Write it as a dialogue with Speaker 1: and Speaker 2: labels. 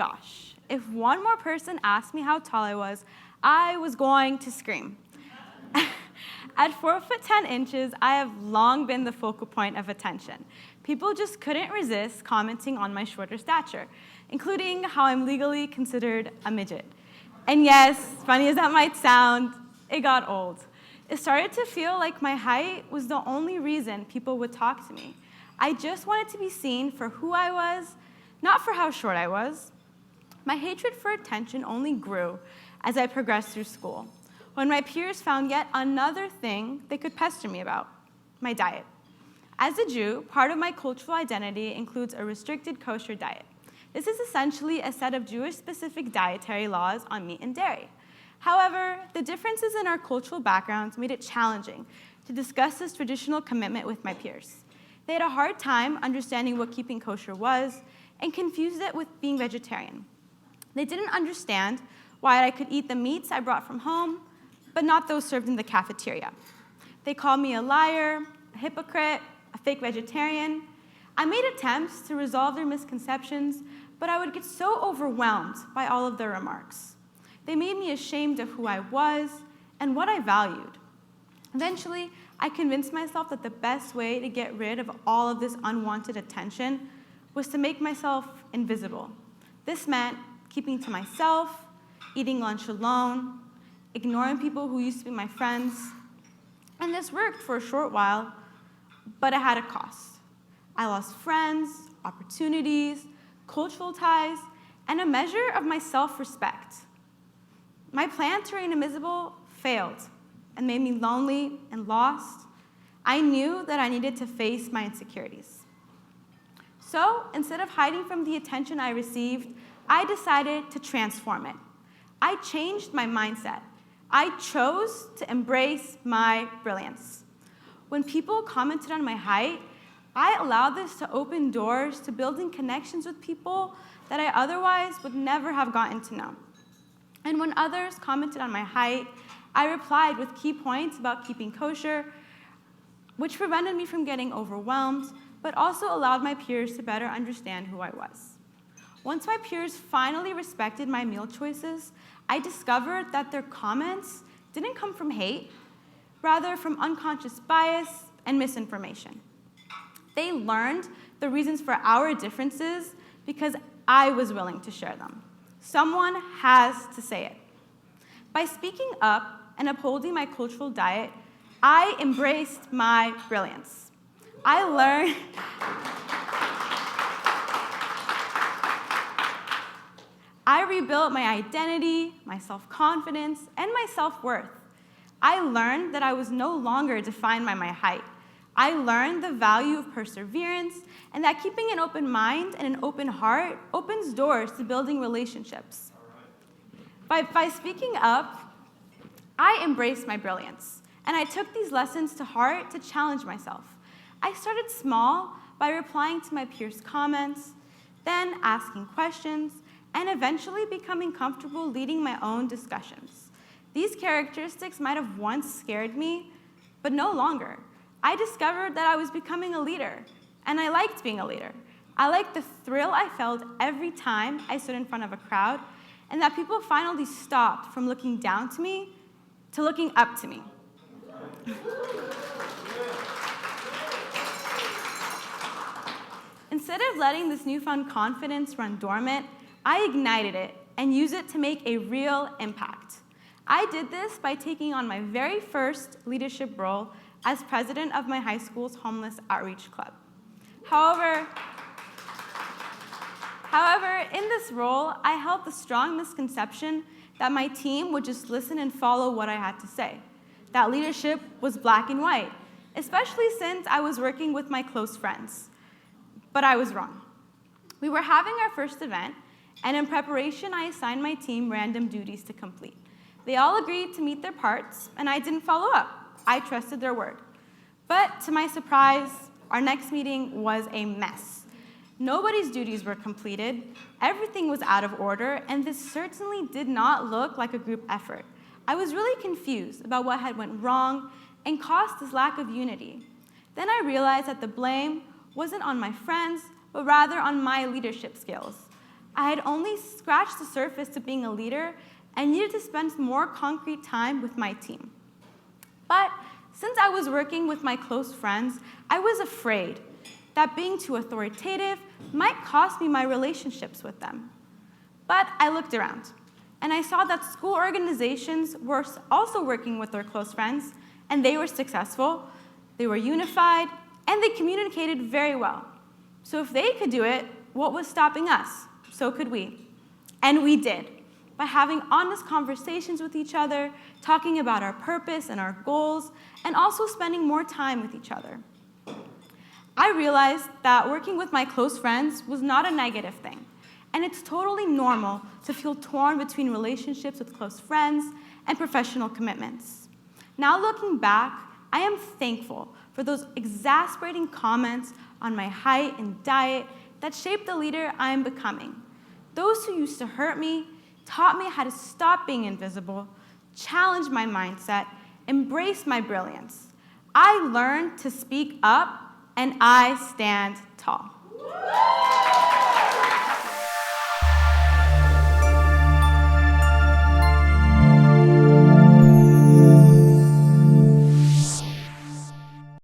Speaker 1: gosh, if one more person asked me how tall I was going to scream. At 4'10", I have long been the focal point of attention. People just couldn't resist commenting on my shorter stature, including how I'm legally considered a midget. And yes, funny as that might sound, it got old. It started to feel like my height was the only reason people would talk to me. I just wanted to be seen for who I was, not for how short I was. My hatred for attention only grew as I progressed through school, when my peers found yet another thing they could pester me about: my diet. As a Jew, part of my cultural identity includes a restricted kosher diet. This is essentially a set of Jewish-specific dietary laws on meat and dairy. However, the differences in our cultural backgrounds made it challenging to discuss this traditional commitment with my peers. They had a hard time understanding what keeping kosher was and confused it with being vegetarian. They didn't understand why I could eat the meats I brought from home, but not those served in the cafeteria. They called me a liar, a hypocrite, a fake vegetarian. I made attempts to resolve their misconceptions, but I would get so overwhelmed by all of their remarks. They made me ashamed of who I was and what I valued. Eventually, I convinced myself that the best way to get rid of all of this unwanted attention was to make myself invisible. This meant keeping to myself, eating lunch alone, ignoring people who used to be my friends. And this worked for a short while, but it had a cost. I lost friends, opportunities, cultural ties, and a measure of my self-respect. My plan to remain invisible failed and made me lonely and lost. I knew that I needed to face my insecurities. So instead of hiding from the attention I received, I decided to transform it. I changed my mindset. I chose to embrace my brilliance. When people commented on my height, I allowed this to open doors to building connections with people that I otherwise would never have gotten to know. And when others commented on my height, I replied with key points about keeping kosher, which prevented me from getting overwhelmed, but also allowed my peers to better understand who I was. Once my peers finally respected my meal choices, I discovered that their comments didn't come from hate, rather from unconscious bias and misinformation. They learned the reasons for our differences because I was willing to share them. Someone has to say it. By speaking up and upholding my cultural diet, I embraced my brilliance. I rebuilt my identity, my self-confidence, and my self-worth. I learned that I was no longer defined by my height. I learned the value of perseverance and that keeping an open mind and an open heart opens doors to building relationships. By speaking up, I embraced my brilliance, and I took these lessons to heart to challenge myself. I started small by replying to my peers' comments, then asking questions, and eventually becoming comfortable leading my own discussions. These characteristics might have once scared me, but no longer. I discovered that I was becoming a leader, and I liked being a leader. I liked the thrill I felt every time I stood in front of a crowd, and that people finally stopped from looking down to me to looking up to me. Instead of letting this newfound confidence run dormant, I ignited it and used it to make a real impact. I did this by taking on my very first leadership role as president of my high school's homeless outreach club. However, in this role, I held the strong misconception that my team would just listen and follow what I had to say. That leadership was black and white, especially since I was working with my close friends. But I was wrong. We were having our first event, and in preparation, I assigned my team random duties to complete. They all agreed to meet their parts, and I didn't follow up. I trusted their word. But to my surprise, our next meeting was a mess. Nobody's duties were completed, everything was out of order, and this certainly did not look like a group effort. I was really confused about what had went wrong and caused this lack of unity. Then I realized that the blame wasn't on my friends, but rather on my leadership skills. I had only scratched the surface to being a leader and needed to spend more concrete time with my team. But since I was working with my close friends, I was afraid that being too authoritative might cost me my relationships with them. But I looked around, and I saw that school organizations were also working with their close friends, and they were successful, they were unified, and they communicated very well. So if they could do it, what was stopping us? So could we. And we did, by having honest conversations with each other, talking about our purpose and our goals, and also spending more time with each other. I realized that working with my close friends was not a negative thing, and it's totally normal to feel torn between relationships with close friends and professional commitments. Now looking back, I am thankful for those exasperating comments on my height and diet that shaped the leader I am becoming. Those who used to hurt me taught me how to stop being invisible, challenge my mindset, embrace my brilliance. I learned to speak up, and I stand tall.